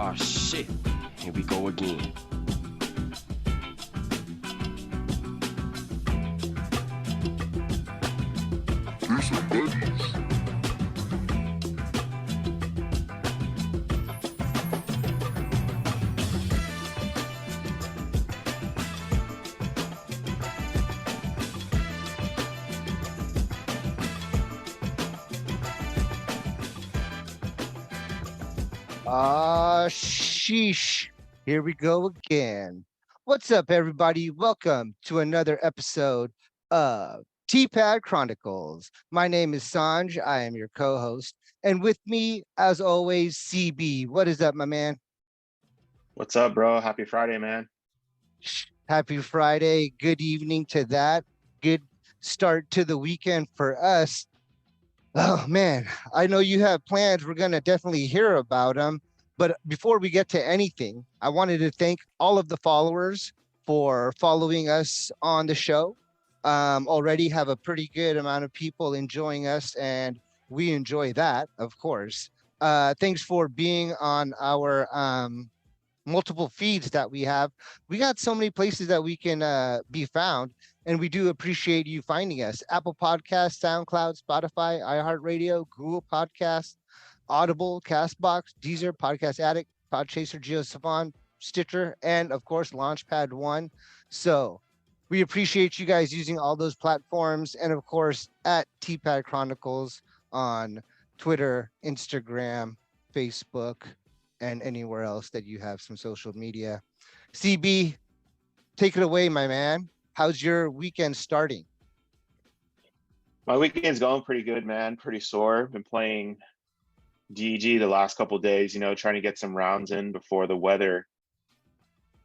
Oh shit, here we go again. These are buddies. Sheesh. Here we go again. What's up, everybody? Welcome to another episode of T Pad Chronicles. My name is Sanj. I am your co-host. And with me, as always, CB. What is up, my man? What's up, bro? Happy Friday, man. Happy Friday. Good evening to that. Good start to the weekend for us. Oh, man, I know you have plans. We're going to definitely hear about them. But before we get to anything, I wanted to thank all of the followers for following us on the show. Already have a pretty good amount of people enjoying us, and we enjoy that, of course. Thanks for being on our multiple feeds that we have. We got so many places that we can be found, and we do appreciate you finding us. Apple Podcasts, SoundCloud, Spotify, iHeartRadio, Google Podcasts, Audible, Castbox, Deezer, Podcast Addict, Podchaser, GeoSavan, Stitcher, and of course, Launchpad One. So we appreciate you guys using all those platforms, and of course, at T Pad Chronicles on Twitter, Instagram, Facebook, and anywhere else that you have some social media. CB, take it away, my man. How's your weekend starting? My weekend's going pretty good, man. Pretty sore. Been playing DG the last couple of days, trying to get some rounds in before the weather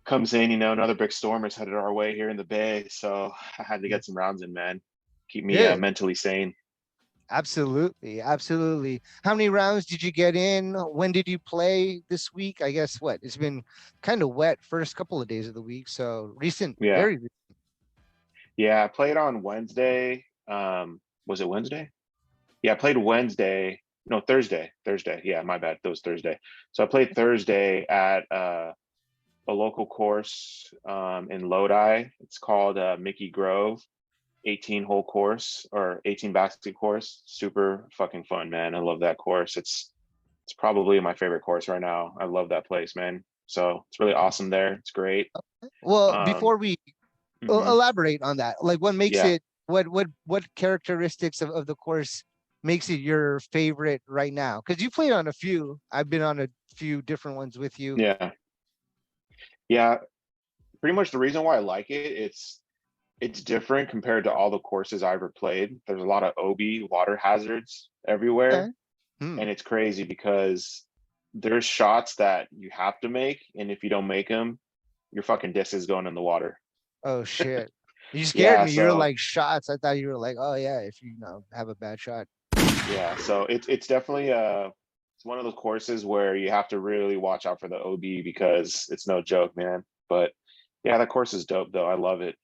comes in. Another big storm is headed our way here in the Bay. So I had to get some rounds in, man. Keep me Good. mentally sane. Absolutely. Absolutely. How many rounds did you get in? When did you play this week? I guess what? It's been kind of wet first couple of days of the week. So recent, Yeah. very recent. Yeah, I played on Wednesday. Was it Wednesday? Yeah, I played Wednesday. No, Thursday. Yeah, my bad. That was Thursday. So I played Thursday at a local course in Lodi. It's called Mickey Grove, 18-hole course or 18 basket course. Super fucking fun, man. I love that course. It's probably my favorite course right now. I love that place, man. So it's really awesome there. It's great. Well, before we elaborate on that, like what makes Yeah. it, what characteristics of the course makes it your favorite right now? Because you played on a few. I've been on a few different ones with you. Yeah. Pretty much the reason why I like it, it's different compared to all the courses I ever played. There's a lot of OB water hazards everywhere. Okay. And it's crazy because there's shots that you have to make, and if you don't make them, your fucking disc is going in the water. Oh shit. You scared Yeah, me. You were so like shots. I thought you were like, oh yeah, if you have a bad shot. yeah, so it's definitely it's one of those courses where you have to really watch out for the OB because it's no joke, man. But yeah, that course is dope though. I love it.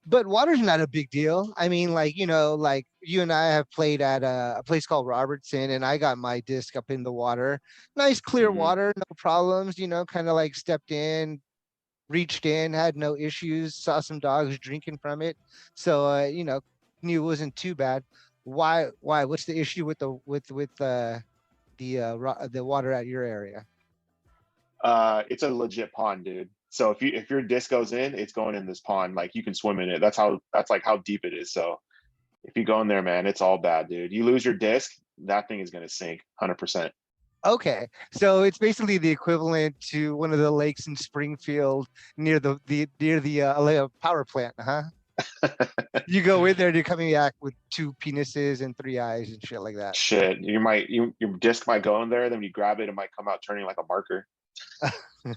But water's not a big deal. I mean, like you and I have played at a place called Robertson, and I got my disc up in the water. Nice clear water, no problems, kind of like stepped in, reached in, had no issues, saw some dogs drinking from it. So knew it wasn't too bad. Why? What's the issue with the water at your area? It's a legit pond, dude. So if your disc goes in, it's going in this pond. Like you can swim in it. That's like how deep it is. So if you go in there, man, it's all bad, dude. You lose your disc, that thing is gonna sink 100%. Okay, so it's basically the equivalent to one of the lakes in Springfield near the power plant, huh? You go in there, and you're coming back with 2 penises and 3 eyes and shit like that. Shit, your disc might go in there, then when you grab it, it might come out turning like a marker. You're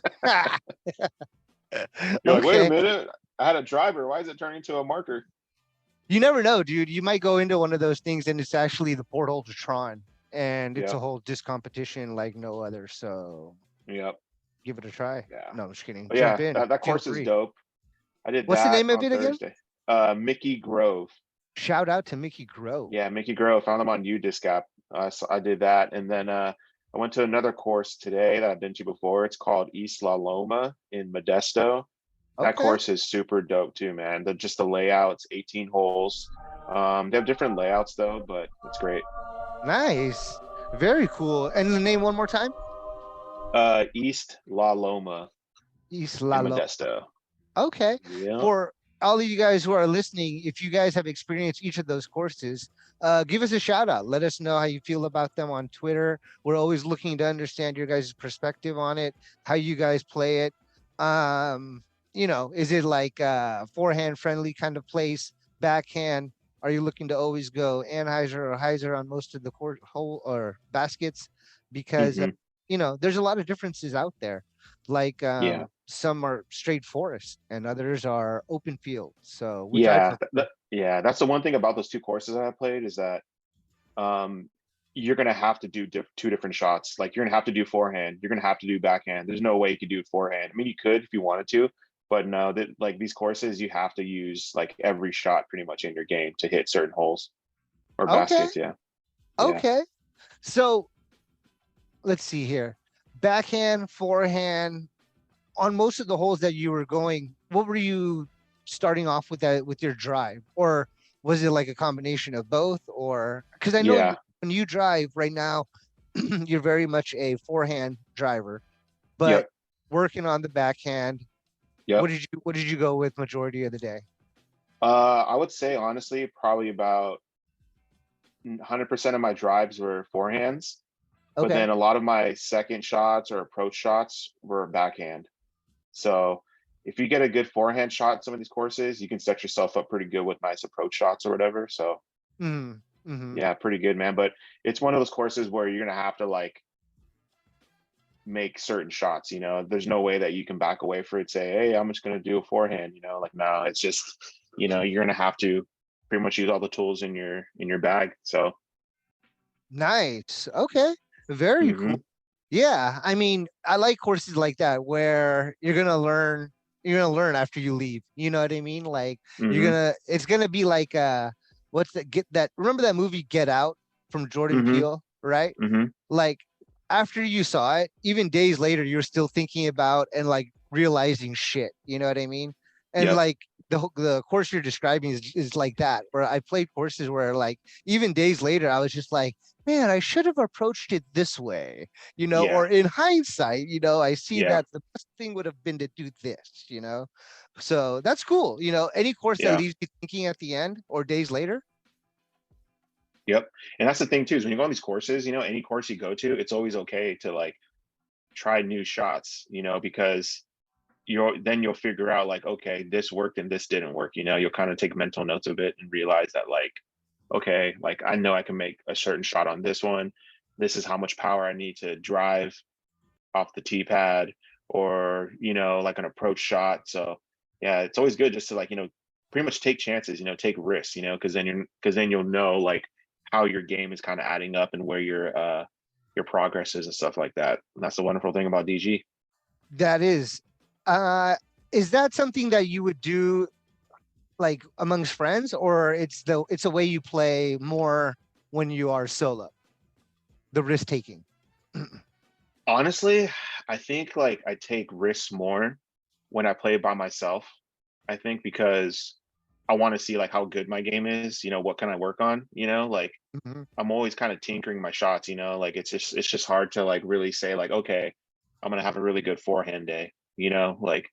like, wait a minute, I had a driver. Why is it turning to a marker? You never know, dude. You might go into one of those things and it's actually the portal to Tron, and it's a whole disc competition like no other. So give it a try. Yeah. No, I'm just kidding. But Jump in. that course is dope. I did What's that the name of on it Thursday. again? Mickey Grove. Shout out to Mickey Grove. Yeah, Mickey Grove. Found them on UDisc app. So I did that, and then I went to another course today that I've been to before. It's called East La Loma in Modesto. That Okay. course is super dope too, man. Just the layouts, 18 holes. They have different layouts though, but it's great. Nice. Very cool. And the name one more time? East La Loma East in Lalo. Modesto. Okay. Yeah. For all of you guys who are listening, if you guys have experienced each of those courses, give us a shout out. Let us know how you feel about them on Twitter. We're always looking to understand your guys' perspective on it, how you guys play it. Is it like forehand friendly kind of place, backhand? Are you looking to always go Anheuser or Heiser on most of the court hole or baskets? Because Hmm. there's a lot of differences out there. Like Yeah. some are straight forest and others are open field. So which I Yeah. prefer. Yeah. That's the one thing about those two courses that I played is that um, you're gonna have to do two different shots. Like you're gonna have to do forehand. You're gonna have to do backhand. There's no way you could do forehand. I mean, you could if you wanted to, but no. That like these courses, you have to use like every shot pretty much in your game to hit certain holes or Okay. baskets. Yeah. Yeah. Okay. So let's see here. Backhand, forehand, on most of the holes that you were going, what were you starting off with that with your drive? Or was it like a combination of both? Or because I know Yeah. when you drive right now, you're very much a forehand driver, but Yep. working on the backhand, Yep. what did you go with majority of the day? I would say honestly, probably about 100% of my drives were forehands, but Okay. then a lot of my second shots or approach shots were backhand. So if you get a good forehand shot in some of these courses, you can set yourself up pretty good with nice approach shots or whatever. So Mm-hmm. Mm-hmm. yeah, pretty good, man. But it's one of those courses where you're gonna have to like make certain shots. There's no way that you can back away for it. Say, hey, I'm just gonna do a forehand. Like no, it's just you're gonna have to pretty much use all the tools in your bag. So Nice. Okay. Very cool. hmm Yeah. I mean, I like courses like that where you're gonna learn after you leave. You know what I mean? Like hmm it's gonna be like what's that get that remember that movie Get Out from Jordan hmm Peele, right? hmm Like after you saw it, even days later, you're still thinking about and like realizing shit. You know what I mean? And Yep. like the course you're describing is like that, where I played courses where like even days later, I was just like, man, I should have approached it this way, Yeah. or in hindsight, I see Yeah. that the best thing would have been to do this. So that's cool. Any course that Yeah. leaves you thinking at the end or days later. Yep. And that's the thing too, is when you go on these courses, any course you go to, it's always okay to like try new shots, because you'll figure out like, okay, this worked and this didn't work. You'll kind of take mental notes of it and realize that like, okay, like I know I can make a certain shot on this one. This is how much power I need to drive off the T pad or, like an approach shot. So yeah, it's always good just to like, pretty much take chances, take risks, because then you'll know like how your game is kind of adding up and where your progress is and stuff like that. And that's the wonderful thing about DG. That uh, is that something that you would do like amongst friends, or it's a way you play more when you are solo, the risk taking? Honestly, I think like I take risks more when I play by myself. I think because I want to see like how good my game is, what can I work on, like Mhm. I'm always kind of tinkering my shots, like it's just hard to like really say like, okay, I'm gonna have a really good forehand day, like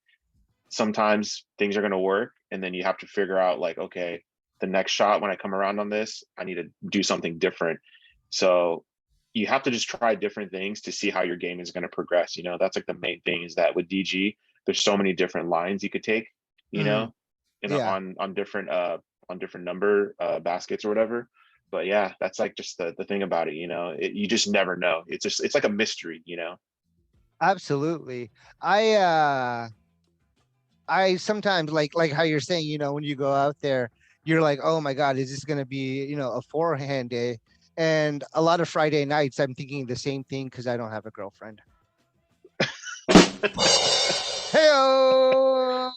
sometimes things are gonna work and then you have to figure out like, okay, the next shot when I come around on this, I need to do something different. So you have to just try different things to see how your game is going to progress. That's like the main thing is that with DG, there's so many different lines you could take, you Mhm. know, in Yeah, on different number baskets or whatever. But yeah, that's like just the thing about it, you just never know. It's like a mystery. absolutely. I sometimes like how you're saying, when you go out there, you're like, oh my God, is this gonna be, a forehand day? And a lot of Friday nights, I'm thinking the same thing because I don't have a girlfriend. Hey,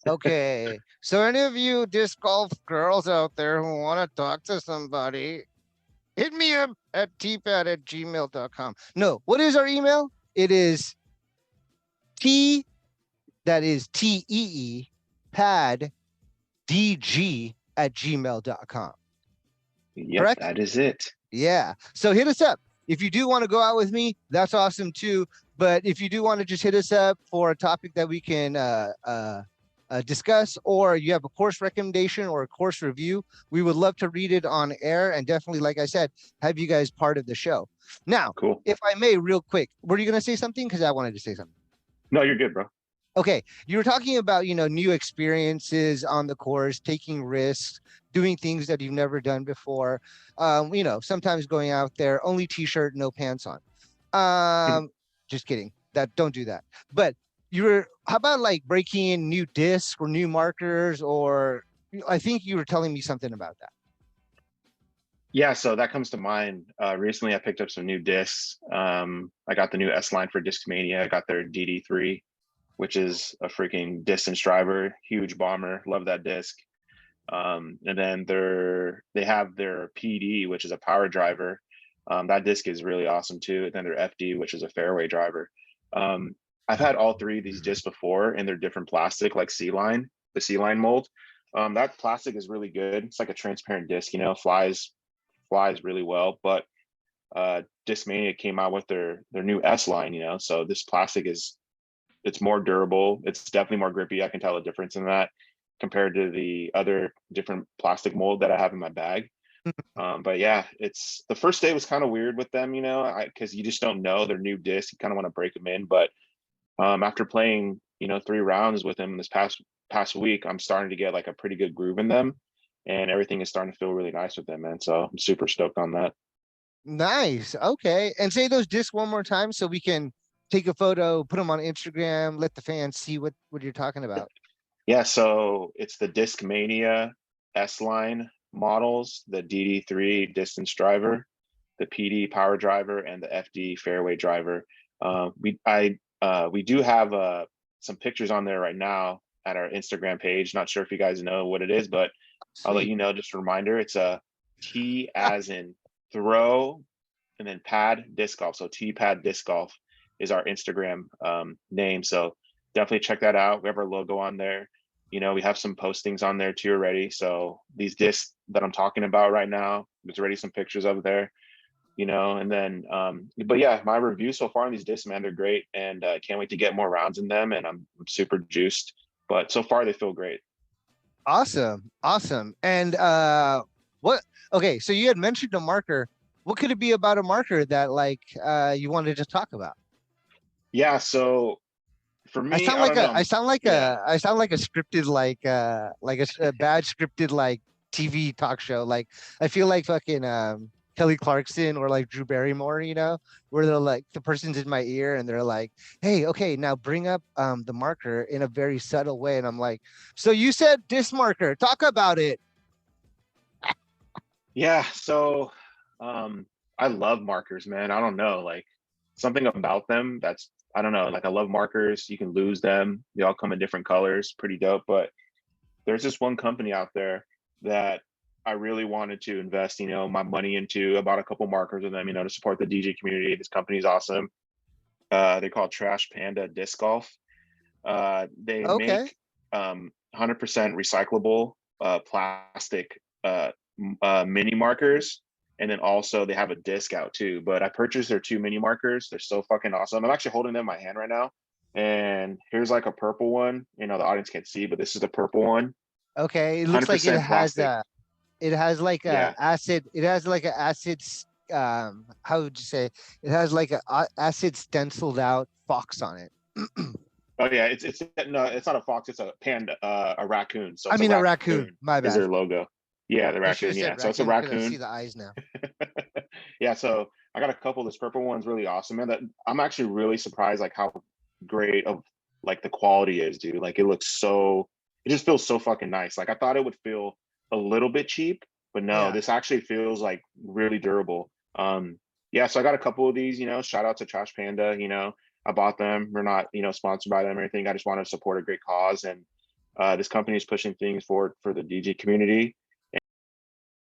okay. So any of you disc golf girls out there who want to talk to somebody, Hit me up at tpad@gmail.com. No, what is our email? It is T, that is TEE, pad dg@gmail.com. Yep, Correct? that is it. Yeah. So hit us up. If you do want to go out with me, that's awesome too. But if you do want to just hit us up for a topic that we can discuss, or you have a course recommendation or a course review, we would love to read it on air and definitely, like I said, have you guys part of the show. Now, Cool. if I may, real quick, were you going to say something? Because I wanted to say something. No, you're good, bro. Okay, you were talking about, new experiences on the course, taking risks, doing things that you've never done before. Sometimes going out there, only t-shirt, no pants on. Just kidding. Don't do that. But how about like breaking in new discs or new markers, or I think you were telling me something about that. Yeah, so that comes to mind. Recently, I picked up some new discs. I got the new S line for Discmania. I got their DD3, which is a freaking distance driver, huge bomber. Love that disc. And then they have their PD, which is a power driver. That disc is really awesome too. And then their FD, which is a fairway driver. I've had all three of these discs before, and they're different plastic, like C-line, the C-line mold. That plastic is really good. It's like a transparent disc, flies really well. But Discmania came out with their new S line, so this plastic it's more durable. It's definitely more grippy. I can tell a difference in that compared to the other different plastic mold that I have in my bag. But yeah, it's the first day was kind of weird with them, because you just don't know their new disc. You kind of want to break them in. But after playing, 3 rounds with them this past week, I'm starting to get like a pretty good groove in them, and everything is starting to feel really nice with them, man. So I'm super stoked on that. Nice. Okay. And say those discs one more time so we can take a photo, put them on Instagram, let the fans see what you're talking about. Yeah, so it's the Discmania S line models, the DD3 distance driver, the PD power driver, and the FD fairway driver. We do have some pictures on there right now at our Instagram page. Not sure if you guys know what it is, but I'll let Sweet. you know. Just a reminder, it's a T as in throw, and then pad disc golf. So T Pad disc golf is our Instagram name. So definitely check that out. We have our logo on there. We have some postings on there too already. So these discs that I'm talking about right now, there's already some pictures of there, and then, but yeah, my reviews so far on these discs, man, they're great. And can't wait to get more rounds in them. And I'm super juiced, but so far they feel great. Awesome. Awesome. And okay, so you had mentioned a marker. What could it be about a marker that you wanted to talk about? Yeah, so for me, I sound like a scripted like a bad scripted TV talk show. Like I feel like fucking Kelly Clarkson or like Drew Barrymore, where they're like the person's in my ear and they're like, "Hey, okay, now bring up the marker in a very subtle way," and I'm like, "So you said this marker? Talk about it." Yeah, so I love markers, man. I don't know, like something about them that's, I don't know, like I love markers. You can lose them. They all come in different colors, pretty dope. But there's this one company out there that I really wanted to invest, my money into. I bought a couple markers with them, to support the DJ community. This company is awesome. They're called Trash Panda Disc Golf. They Okay. make 100% recyclable plastic mini markers, and then also they have a disc out too. But I purchased their 2 mini markers. They're so fucking awesome. I'm actually holding them in my hand right now, and here's like a purple one. The audience can't see, but this is the purple one. Okay. It looks like it 100% has plastic. it has like Yeah. a acid. It has like a acid. How would you say? It has like a acid stenciled out fox on it. Oh yeah, it's no, it's not a fox. It's a panda, a raccoon. So I it's a mean a raccoon raccoon. My is bad. their logo. Yeah, the I should have raccoon. said Yeah, so it's a raccoon because I see raccoon. the eyes now. Yeah, so I got a couple. This purple one's really awesome, man. That I'm actually really surprised, like how great of like the quality is, dude. Like it just feels so fucking nice. Like I thought it would feel a little bit cheap, but no, Yeah. this actually feels like really durable. Yeah, so I got a couple of these. Shout out to Trash Panda. I bought them. We're not, sponsored by them or anything. I just want to support a great cause, and this company is pushing things forward for the DJ community.